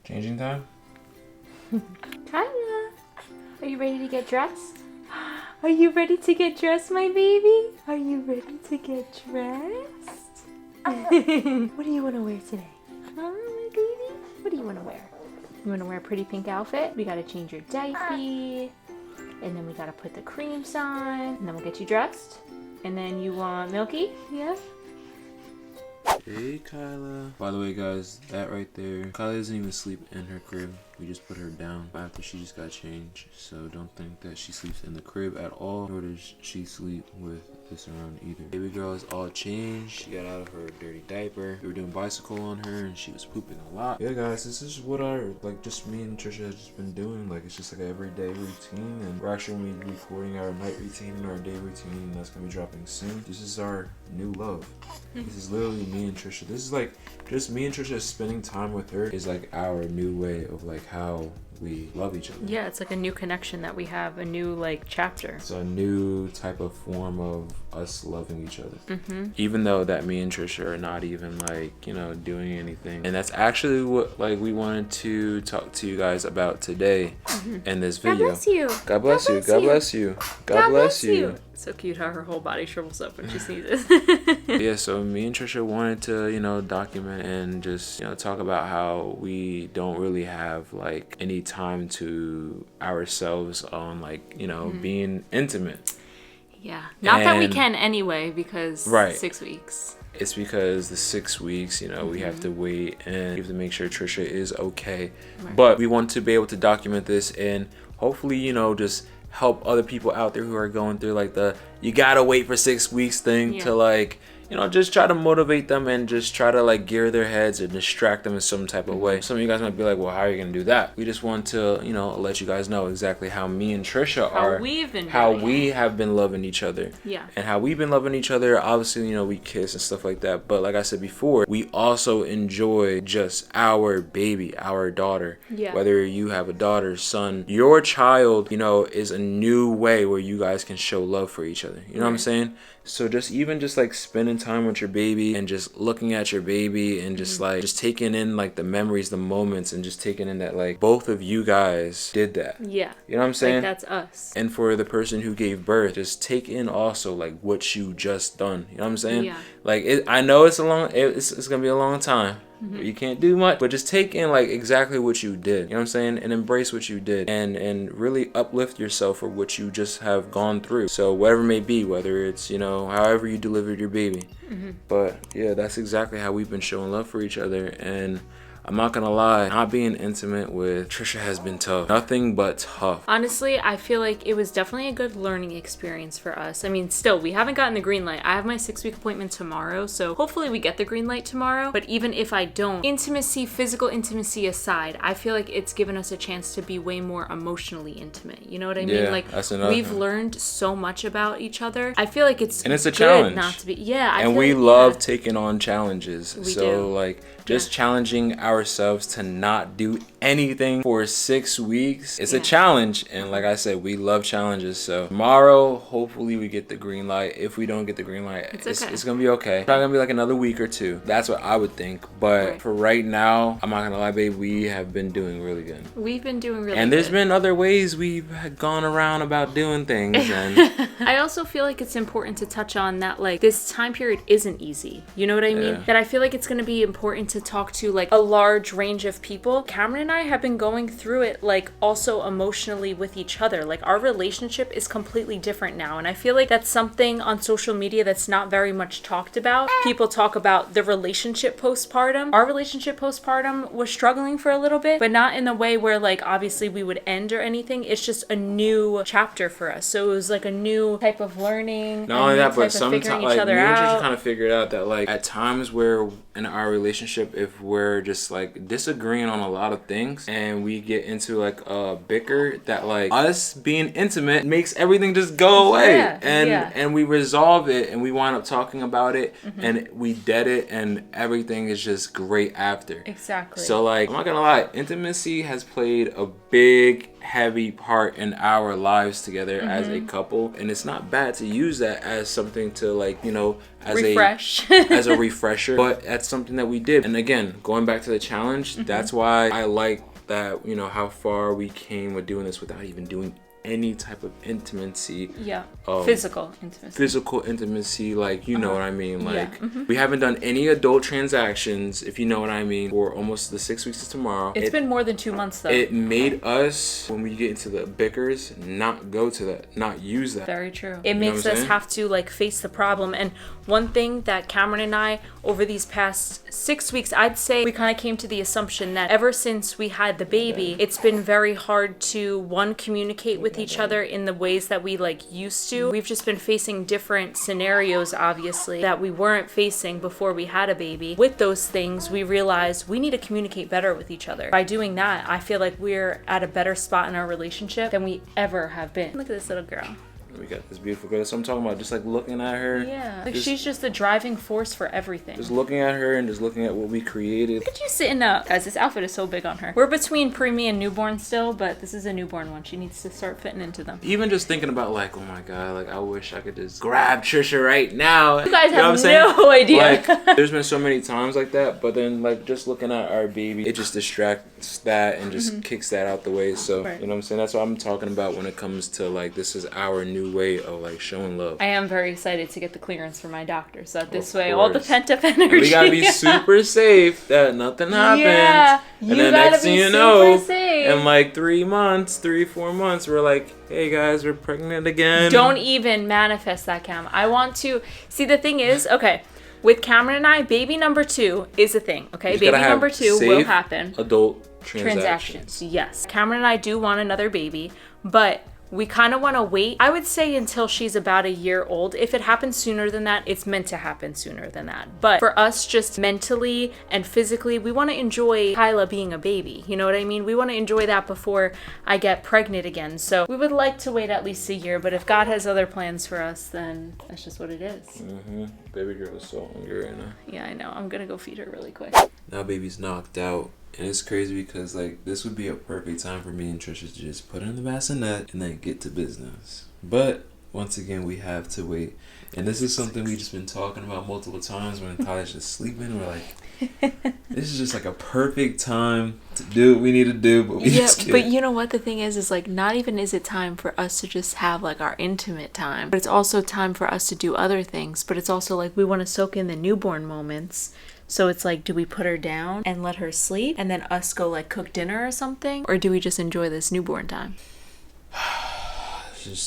Changing time? Kyla, are you ready to get dressed? Are you ready to get dressed, my baby? Are you ready to get dressed? What do you want to wear today? Huh, my baby? What do you want to wear? You want to wear a pretty pink outfit? We got to change your diaper. And then we got to put the creams on. And then we'll get you dressed. And then you want Milky? Yeah? Hey, Kyla. By the way, guys, that right there, Kyla doesn't even sleep in her crib. We just put her down after she just got changed. So don't think that she sleeps in the crib at all, nor does she sleep with this around either. Baby girl is all changed. She got out of her dirty diaper. We were doing bicycle on her and she was pooping a lot. Yeah, guys, this is what just me and Tricia has just been doing. Like, it's just like an everyday routine, and we're actually gonna be recording our night routine and our day routine that's gonna be dropping soon. This is our new love. This is literally me and Tricia. This is like just me and Tricia spending time with her is like our new way of like how we love each other. Yeah, it's like a new connection that we have, a new like chapter. It's a new type of form of us loving each other. Mm-hmm. Even though that me and Tricia are not even like, you know, doing anything. And that's actually what like we wanted to talk to you guys about today in this video. God bless you. God bless you. God bless you. God bless you. So cute how her whole body shrivels up when she sneezes. Yeah, so me and Tricia wanted to, you know, document and just, you know, talk about how we don't really have like any time to ourselves on like, you know, being intimate. Yeah. Not that we can anyway, because 6 weeks. It's because the 6 weeks, you know, we have to wait and we have to make sure Tricia is okay. Right. But we want to be able to document this and hopefully, you know, just help other people out there who are going through like the you gotta wait for 6 weeks thing to like, you know, just try to motivate them and just try to like gear their heads and distract them in some type of way. Some of you guys might be like, well, how are you gonna do that? We just want to, you know, let you guys know exactly how me and Tricia how we have been loving each other. Yeah. And how we've been loving each other. Obviously, you know, we kiss and stuff like that. But like I said before, we also enjoy just our baby, our daughter. Yeah. Whether you have a daughter, son, your child, you know, is a new way where you guys can show love for each other. You know what I'm saying? So just even just like spending time with your baby and just looking at your baby and just like just taking in like the memories, the moments, and just taking in that like both of you guys did that. Yeah. You know what I'm saying? Like that's us. And for the person who gave birth, just take in also like what you just done. You know what I'm saying? Yeah. Like I know it's it's gonna be a long time. You can't do much, but just take in like exactly what you did. You know what I'm saying? And embrace what you did and really uplift yourself for what you just have gone through. So whatever it may be, whether it's, you know, however you delivered your baby. But yeah, that's exactly how we've been showing love for each other. And I'm not gonna lie, not being intimate with Tricia has been tough. Nothing but tough. Honestly, I feel like it was definitely a good learning experience for us. I mean, still, we haven't gotten the green light. I have my 6-week appointment tomorrow, so hopefully we get the green light tomorrow. But even if I don't, intimacy, physical intimacy aside, I feel like it's given us a chance to be way more emotionally intimate. You know what I mean? Like, we've learned so much about each other. I feel like it's a challenge not to be. Yeah, and we love taking on challenges. We do. Like just challenging ourselves to not do anything for 6 weeks. It's a challenge, and like I said, we love challenges. So tomorrow, hopefully we get the green light. If we don't get the green light, it's gonna be okay. It's probably gonna be like another week or two. That's what I would think. But for right now, I'm not gonna lie, babe, we have been doing really good. We've been doing really good. And there's been other ways we've gone around about doing things. And I also feel like it's important to touch on that, like, this time period isn't easy. You know what I mean? That I feel like it's gonna be important to talk to like a large range of people. Cameron and I have been going through it like also emotionally with each other. Like our relationship is completely different now, and I feel like that's something on social media that's not very much talked about. People talk about the relationship postpartum. Our relationship postpartum was struggling for a little bit, but not in the way where like obviously we would end or anything. It's just a new chapter for us. So it was like a new type of learning. Not only that, but sometimes like me and Tricia kind of figured out that like at times where in our relationship, if we're just like disagreeing on a lot of things and we get into like a bicker, that like us being intimate makes everything just go away. And we resolve it and we wind up talking about it and we dead it and everything is just great after. Exactly. So like, I'm not gonna lie, intimacy has played a big heavy part in our lives together as a couple, and it's not bad to use that as something to like, you know, as refresh as a refresher, but that's something that we did. And again, going back to the challenge, that's why I like that, you know, how far we came with doing this without even doing any type of intimacy. Yeah. Physical intimacy. Like, you know what I mean? Like, we haven't done any adult transactions, if you know what I mean, for almost the 6 weeks to tomorrow. It's been more than 2 months, though. It made us, when we get into the bickers, not go to that, not use that. Very true. It makes us have to, like, face the problem. And one thing that Cameron and I, over these past 6 weeks, I'd say we kind of came to the assumption that ever since we had the baby, it's been very hard to, one, communicate with each other in the ways that we, like, used to. We've just been facing different scenarios, obviously, that we weren't facing before we had a baby. With those things, we realized we need to communicate better with each other. By doing that, I feel like we're at a better spot in our relationship than we ever have been. Look at this little girl. We got this beautiful girl. So I'm talking about just like looking at her. Yeah. Like she's just the driving force for everything. Just looking at her and just looking at what we created. Look at you sitting up. Guys, this outfit is so big on her. We're between preemie and newborn still, but this is a newborn one. She needs to start fitting into them. Even just thinking about like, oh my God, like I wish I could just grab Tricia right now. You guys have no idea. Like, there's been so many times like that, but then like just looking at our baby, it just distracts that and just kicks that out the way. So, Right. you know what I'm saying? That's what I'm talking about when it comes to like, this is our new way of like showing love. I am very excited to get the clearance from my doctor, so that this way all the pent up energy. We gotta be super safe that nothing happens. Yeah, and then next thing you know, in like 4 months, we're like, hey guys, we're pregnant again. Don't even manifest that, Cam. I want to see. The thing is, okay, with Cameron and I, baby number 2 is a thing. Okay, baby number 2 will happen. Adult transactions. Yes, Cameron and I do want another baby, but we kind of want to wait, I would say, until she's about a year old. If it happens sooner than that, it's meant to happen sooner than that. But for us, just mentally and physically, we want to enjoy Kyla being a baby. You know what I mean? We want to enjoy that before I get pregnant again. So we would like to wait at least a year, but if God has other plans for us, then that's just what it is. Baby girl is so hungry right now. Yeah, I know. I'm going to go feed her really quick. Now baby's knocked out. And it's crazy because like this would be a perfect time for me and Tricia to just put her in the bassinet and then get to business. But once again, we have to wait. And this is something we've just been talking about multiple times when Tyler's just sleeping. We're like, this is just like a perfect time to do what we need to do, but we just can't. But you know what the thing is like not even is it time for us to just have like our intimate time, but it's also time for us to do other things. But it's also like we want to soak in the newborn moments. So it's like, do we put her down and let her sleep and then us go like cook dinner or something? Or do we just enjoy this newborn time? It's just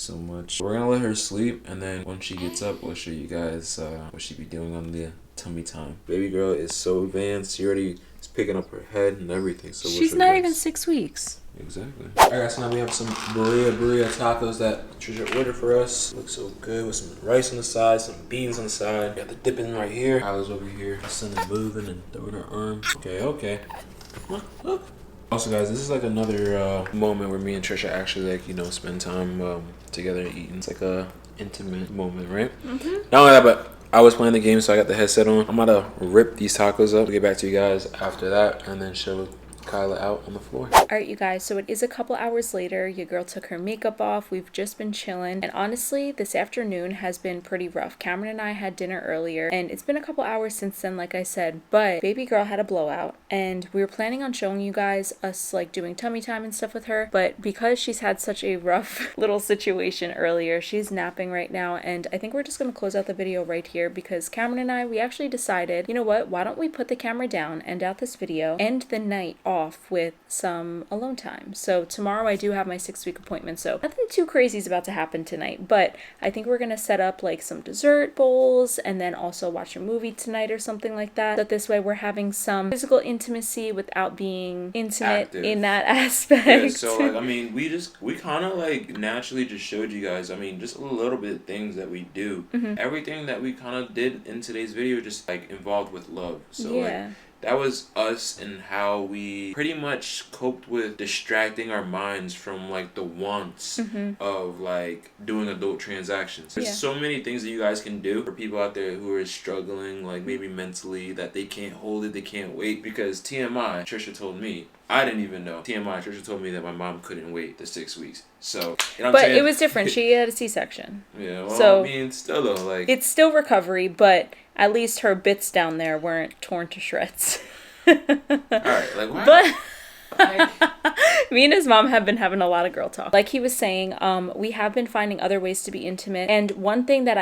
so much. We're gonna let her sleep, and then when she gets up, we'll show you guys what she be doing on the tummy time. Baby girl is so advanced. She already is picking up her head and everything. So she's not even 6 weeks. Exactly. Alright, so now we have some burrito tacos that Tricia ordered for us. Looks so good with some rice on the side, some beans on the side. We got the dipping right here. Kyla's over here. Sending moving and throwing her arm. Okay. Look. Also, guys, this is like another moment where me and Tricia actually like, you know, spend time together and eating. It's like a intimate moment, right? Not only that, but I was playing the game, so I got the headset on. I'm about to rip these tacos up. I'll get back to you guys after that and then show Kyla out on the floor. Alright, you guys, so it is a couple hours later. Your girl took her makeup off. We've just been chilling. And honestly, this afternoon has been pretty rough. Cameron and I had dinner earlier, and it's been a couple hours since then, like I said. But baby girl had a blowout, and we were planning on showing you guys us like doing tummy time and stuff with her. But because she's had such a rough little situation earlier, she's napping right now. And I think we're just going to close out the video right here because Cameron and I, we actually decided, you know what? Why don't we put the camera down, end out this video, end the night off with some alone time. So tomorrow I do have my 6-week appointment, so nothing too crazy is about to happen tonight, but I think we're gonna set up like some dessert bowls and then also watch a movie tonight or something like that. So this way we're having some physical intimacy without being intimate in that aspect. Yeah, so like, I mean, we kind of like naturally just showed you guys, I mean, just a little bit of things that we do. Everything that we kind of did in today's video just like involved with love. So like that was us and how we pretty much coped with distracting our minds from like the wants of like doing adult transactions. There's so many things that you guys can do for people out there who are struggling, like maybe mentally, that they can't hold it, they can't wait. Because TMI, Tricia told me, I didn't even know. TMI, Tricia told me that my mom couldn't wait the 6 weeks. So, you know what I'm saying? It was different. She had a C-section. Yeah, well, so, I mean, still though, like... It's still recovery, but at least her bits down there weren't torn to shreds. Alright, like, why? Like, me and his mom have been having a lot of girl talk. Like he was saying, we have been finding other ways to be intimate. And one thing that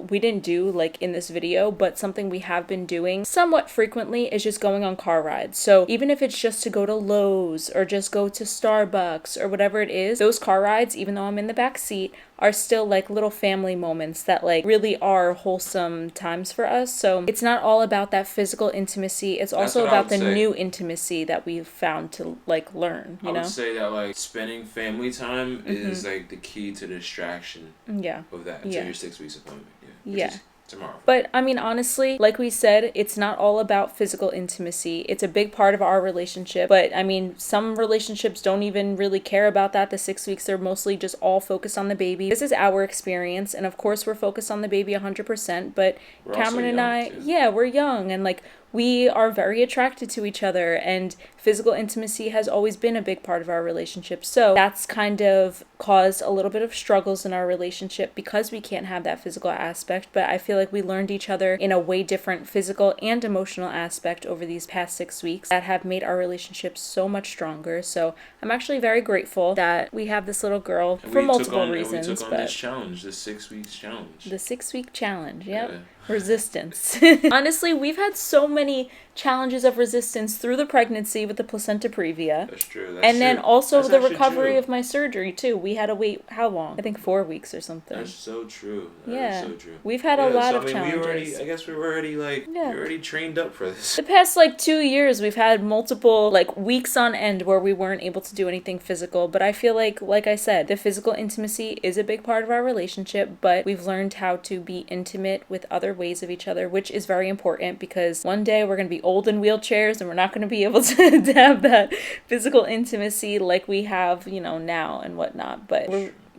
we didn't do like in this video, but something we have been doing somewhat frequently is just going on car rides. So even if it's just to go to Lowe's or just go to Starbucks or whatever it is, those car rides, even though I'm in the back seat, are still like little family moments that like really are wholesome times for us. So it's not all about that physical intimacy. It's also about the new intimacy that we've found to like learn, you know? I would say that like spending family time is like the key to distraction of that until your 6 weeks appointment. Which is tomorrow. But I mean, honestly, like we said, it's not all about physical intimacy. It's a big part of our relationship. But I mean, some relationships don't even really care about that. The 6 weeks, they're mostly just all focused on the baby. This is our experience. And of course, we're focused on the baby 100%. But Cameron and I, we're young. And like, we are very attracted to each other, and physical intimacy has always been a big part of our relationship. So that's kind of caused a little bit of struggles in our relationship because we can't have that physical aspect. But I feel like we learned each other in a way different physical and emotional aspect over these past 6 weeks that have made our relationship so much stronger. So I'm actually very grateful that we have this little girl for multiple reasons. We took on this challenge, the 6 weeks challenge. The 6 week challenge, yep. Yeah. Resistance. Honestly, we've had so many challenges of resistance through the pregnancy with the placenta previa. That's true. Then also the recovery of my surgery too. We had to wait how long? I think 4 weeks or something. That's so true. That is so true. We've had a lot of challenges. I guess we were already trained up for this. The past like 2 years, we've had multiple like weeks on end where we weren't able to do anything physical. But I feel like I said, the physical intimacy is a big part of our relationship. But we've learned how to be intimate with other ways of each other, which is very important because one day we're going to be old in wheelchairs and we're not going to be able to have that physical intimacy like we have, now and whatnot. But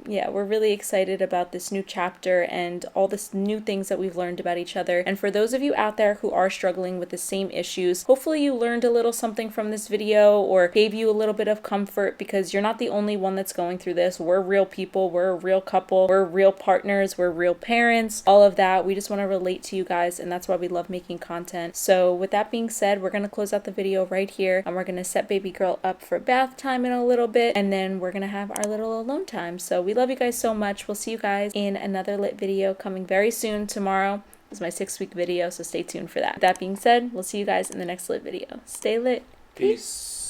we're really excited about this new chapter and all this new things that we've learned about each other. And for those of you out there who are struggling with the same issues, hopefully you learned a little something from this video or gave you a little bit of comfort, because you're not the only one that's going through this. We're real people. We're a real couple. We're real partners. We're real parents. All of that. We just want to relate to you guys, and that's why we love making content. So with that being said, we're going to close out the video right here, and we're going to set baby girl up for bath time in a little bit, and then we're going to have our little alone time. So we love you guys so much. We'll see you guys in another lit video coming very soon. Tomorrow is my 6 week video, so stay tuned for that. That being said, we'll see you guys in the next lit video. Stay lit. Peace.